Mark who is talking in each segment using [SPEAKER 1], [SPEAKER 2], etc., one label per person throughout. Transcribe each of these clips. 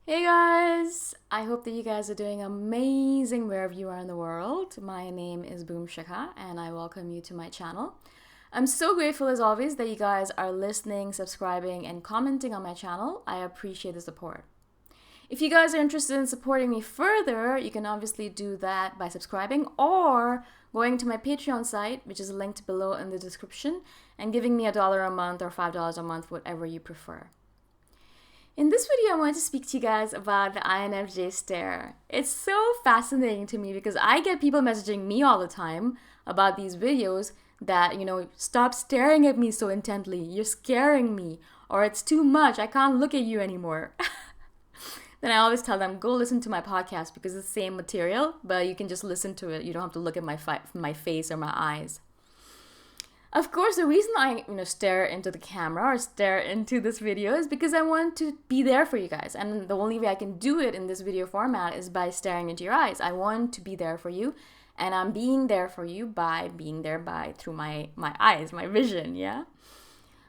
[SPEAKER 1] Hey guys! I hope that you guys are doing amazing wherever you are in the world. My name is Shikha and I welcome you to my channel. I'm so grateful as always that you guys are listening, subscribing, and commenting on my channel. I appreciate the support. If you guys are interested in supporting me further, you can obviously do that by subscribing or going to my Patreon site, which is linked below in the description, and giving me $1 a month or $5 a month, whatever you prefer. In this video, I want to speak to you guys about the INFJ stare. It's so fascinating to me because I get people messaging me all the time about these videos that, stop staring at me so intently. You're scaring me. Or it's too much. I can't look at you anymore. Then I always tell them, go listen to my podcast because it's the same material, but you can just listen to it. You don't have to look at my face or my eyes. Of course, the reason I stare into the camera or stare into this video is because I want to be there for you guys. And the only way I can do it in this video format is by staring into your eyes. I want to be there for you, and I'm being there for you by being there through my eyes, my vision, yeah?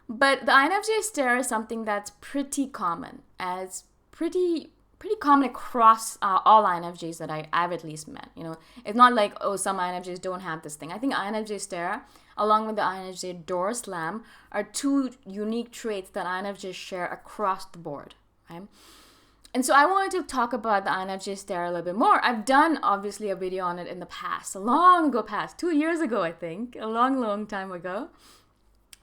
[SPEAKER 1] But the INFJ stare is something that's pretty common, and it's pretty common across all INFJs that I've at least met. It's not like, oh, some INFJs don't have this thing. I think INFJ stare, along with the INFJ door slam, are two unique traits that INFJs share across the board, right? And so I wanted to talk about the INFJ stare a little bit more. I've done, obviously, a video on it in the past, a long ago past, 2 years ago, I think, a long time ago.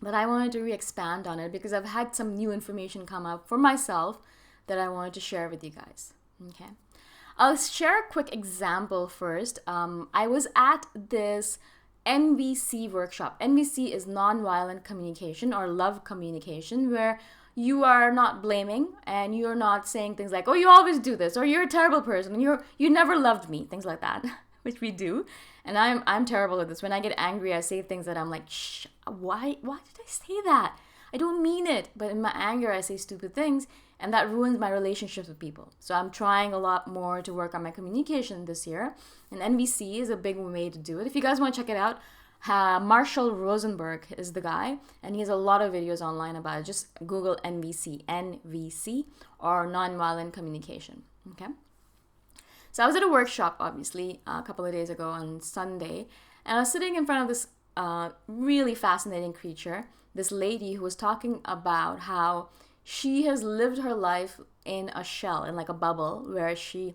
[SPEAKER 1] But I wanted to re-expand on it because I've had some new information come up for myself that I wanted to share with you guys. Okay, I'll share a quick example first. I was at this NVC workshop. NVC is nonviolent communication or love communication, where you are not blaming and you're not saying things like, "Oh, you always do this," or "You're a terrible person," "You never loved me," things like that, which we do. And I'm terrible at this. When I get angry, I say things that I'm like, "Shh, why did I say that? I don't mean it." But in my anger, I say stupid things, and that ruins my relationships with people. So I'm trying a lot more to work on my communication this year. And NVC is a big way to do it. If you guys want to check it out, Marshall Rosenberg is the guy, and he has a lot of videos online about it. Just Google NVC, or nonviolent communication. Okay. So I was at a workshop, obviously, a couple of days ago on Sunday, and I was sitting in front of this really fascinating creature, this lady who was talking about how she has lived her life in a shell, in like a bubble, where she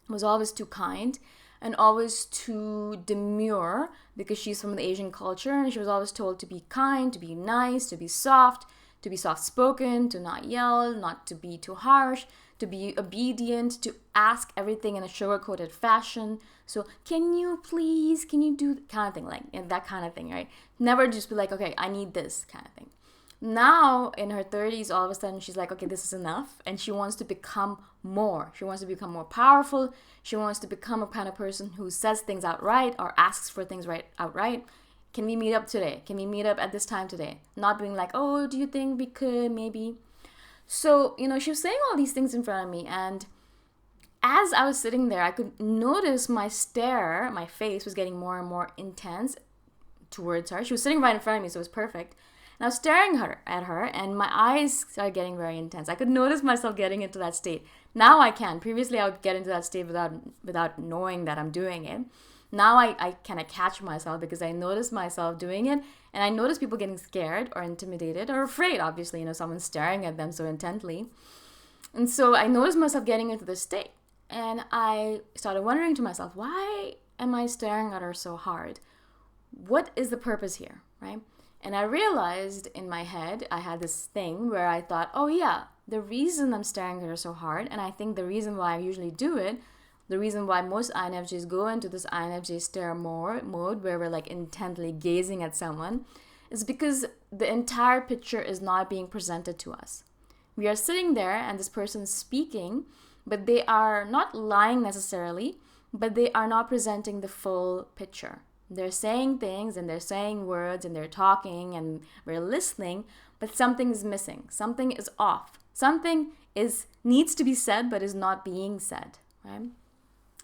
[SPEAKER 1] was always too kind and always too demure because she's from the Asian culture, and she was always told to be kind, to be nice, to be soft-spoken, to not yell, not to be too harsh, to be obedient, to ask everything in a sugar-coated fashion. So, can you do kind of thing, like that kind of thing, right? Never just be like, okay, I need this kind of thing. Now, in her 30s, all of a sudden, she's like, okay, this is enough. And she wants to become more. She wants to become more powerful. She wants to become a kind of person who says things outright or asks for things outright. Can we meet up today? Can we meet up at this time today? Not being like, oh, do you think we could maybe? So, she was saying all these things in front of me. And as I was sitting there, I could notice my face was getting more and more intense towards her. She was sitting right in front of me, so it was perfect. And I was staring at her, and my eyes started getting very intense. I could notice myself getting into that state. Now I can. Previously, I would get into that state without knowing that I'm doing it. Now I kind of catch myself because I notice myself doing it, and I notice people getting scared or intimidated or afraid, obviously, someone's staring at them so intently. And so I noticed myself getting into this state, and I started wondering to myself, why am I staring at her so hard? What is the purpose here, right? And I realized in my head, I had this thing where I thought, oh yeah, the reason I'm staring at her so hard, and I think the reason why I usually do it, the reason why most INFJs go into this INFJ stare mode where we're like intently gazing at someone, is because the entire picture is not being presented to us. We are sitting there and this person's speaking, but they are not lying necessarily, but they are not presenting the full picture. They're saying things and they're saying words and they're talking and we're listening, but something is missing. Something is off. Something needs to be said but is not being said, right?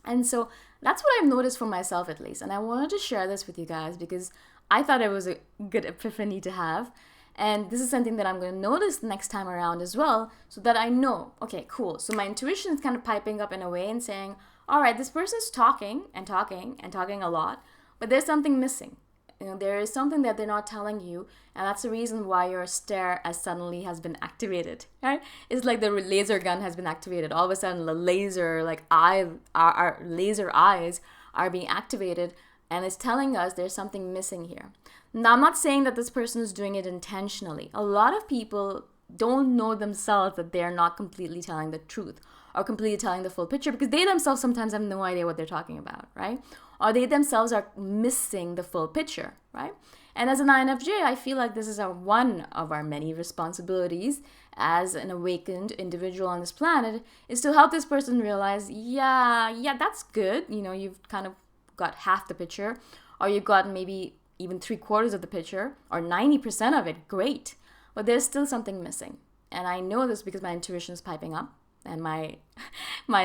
[SPEAKER 1] And so that's what I've noticed for myself, at least. And I wanted to share this with you guys because I thought it was a good epiphany to have. And this is something that I'm going to notice next time around as well, so that I know, okay, cool. So my intuition is kind of piping up in a way and saying, all right, this person's talking and talking and talking a lot, but there's something missing. There is something that they're not telling you, and that's the reason why your stare as suddenly has been activated, right? It's like the laser gun has been activated. All of a sudden, the laser, like our laser eyes are being activated, and it's telling us there's something missing here. Now, I'm not saying that this person is doing it intentionally. A lot of people don't know themselves that they're not completely telling the truth or completely telling the full picture, because they themselves sometimes have no idea what they're talking about, right? Or they themselves are missing the full picture, right? And as an INFJ, I feel like this is one of our many responsibilities as an awakened individual on this planet, is to help this person realize, yeah, that's good. You've kind of got half the picture, or you've got maybe even 3/4 of the picture, or 90% of it, great. But there's still something missing. And I know this because my intuition is piping up and my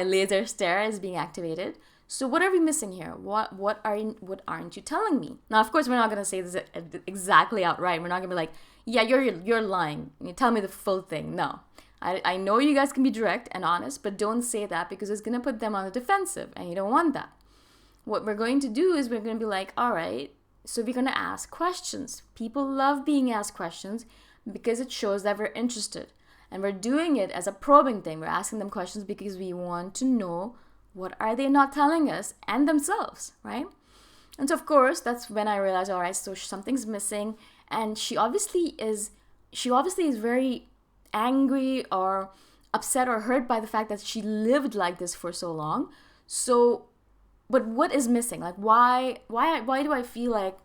[SPEAKER 1] laser stare is being activated. So what are we missing here? What aren't you telling me? Now, of course, we're not going to say this exactly outright. We're not going to be like, yeah, you're lying. You tell me the full thing. No. I know you guys can be direct and honest, but don't say that, because it's going to put them on the defensive, and you don't want that. What we're going to do is we're going to be like, all right, so we're going to ask questions. People love being asked questions because it shows that we're interested. And we're doing it as a probing thing. We're asking them questions because we want to know what are they not telling us and themselves, right? And so, of course, that's when I realized, all right, so something's missing. And she obviously is very angry or upset or hurt by the fact that she lived like this for so long. So, but what is missing? Like, why do I feel like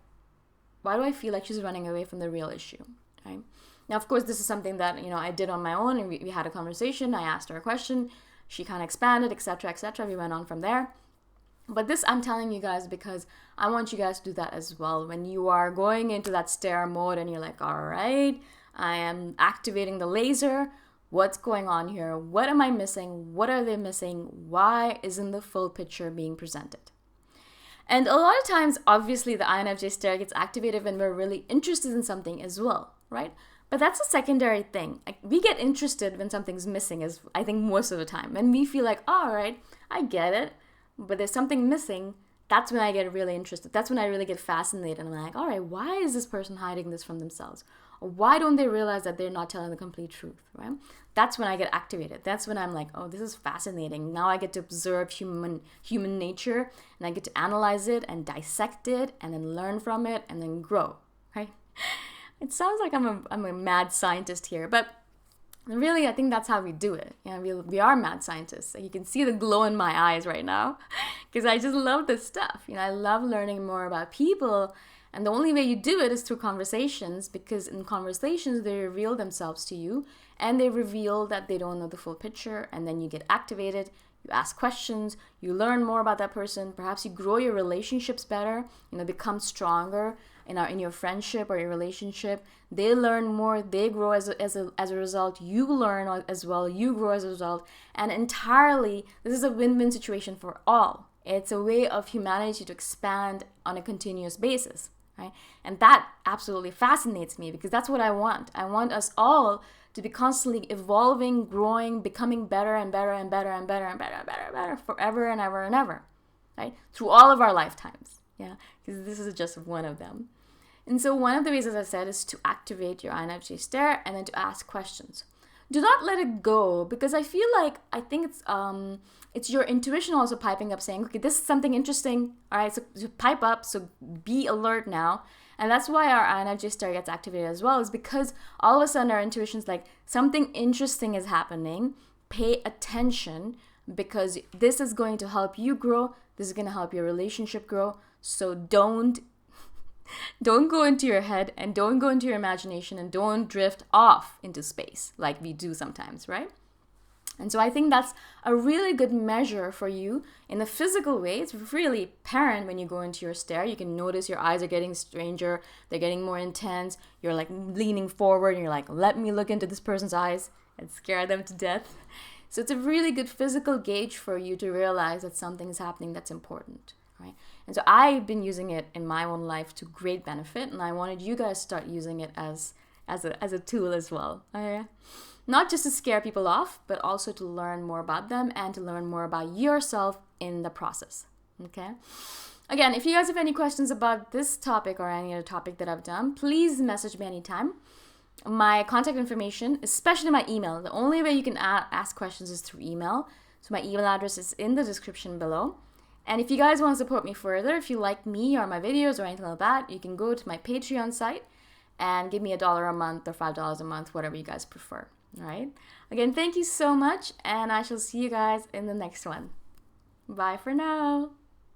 [SPEAKER 1] she's running away from the real issue, right? Now, of course, this is something that, I did on my own, and we had a conversation. I asked her a question. She kind of expanded, etc., etc. We went on from there. But this I'm telling you guys because I want you guys to do that as well. When you are going into that stare mode and you're like, all right, I am activating the laser. What's going on here? What am I missing? What are they missing? Why isn't the full picture being presented? And a lot of times, obviously, the INFJ stare gets activated when we're really interested in something as well, right? But that's a secondary thing. Like, we get interested when something's missing, is I think most of the time. When we feel like, all right, I get it, but there's something missing, that's when I get really interested. That's when I really get fascinated. And I'm like, all right, why is this person hiding this from themselves? Or why don't they realize that they're not telling the complete truth, right? That's when I get activated. That's when I'm like, oh, this is fascinating. Now I get to observe human nature, and I get to analyze it and dissect it and then learn from it and then grow, right? It sounds like I'm a mad scientist here, but really, I think that's how we do it. We are mad scientists. You can see the glow in my eyes right now because I just love this stuff. I love learning more about people, and the only way you do it is through conversations, because in conversations, they reveal themselves to you, and they reveal that they don't know the full picture, and then you get activated. You ask questions, you learn more about that person. Perhaps you grow your relationships better, become stronger in your friendship or your relationship. They learn more, they grow as a result. You learn as well, you grow as a result. And entirely, this is a win-win situation for all. It's a way of humanity to expand on a continuous basis, right? And that absolutely fascinates me, because that's what I want. I want us all to be constantly evolving, growing, becoming better and better and better and better and better and better and better forever and ever and ever, right? Through all of our lifetimes, yeah? Because this is just one of them. And so one of the ways, as I said, is to activate your INFJ stare and then to ask questions. Do not let it go, because I think it's your intuition also piping up saying, okay, this is something interesting. All right, so pipe up, so be alert now. And that's why our INFJ stare gets activated as well, is because all of a sudden our intuition's like, something interesting is happening. Pay attention, because this is going to help you grow. This is going to help your relationship grow. So don't go into your head, and don't go into your imagination, and don't drift off into space like we do sometimes, right? And so I think that's a really good measure for you in a physical way. It's really apparent when you go into your stare. You can notice your eyes are getting stranger. They're getting more intense. You're like leaning forward and you're like, let me look into this person's eyes and scare them to death. So it's a really good physical gauge for you to realize that something's happening that's important, right? And so I've been using it in my own life to great benefit, and I wanted you guys to start using it as as a tool as well. Okay? Not just to scare people off, but also to learn more about them and to learn more about yourself in the process. Okay? Again, if you guys have any questions about this topic or any other topic that I've done, please message me anytime. My contact information, especially my email, the only way you can ask questions is through email. So my email address is in the description below. And if you guys want to support me further, if you like me or my videos or anything like that, you can go to my Patreon site and give me $1 a month or $5 a month, whatever you guys prefer. All right? Again, thank you so much, and I shall see you guys in the next one. Bye for now.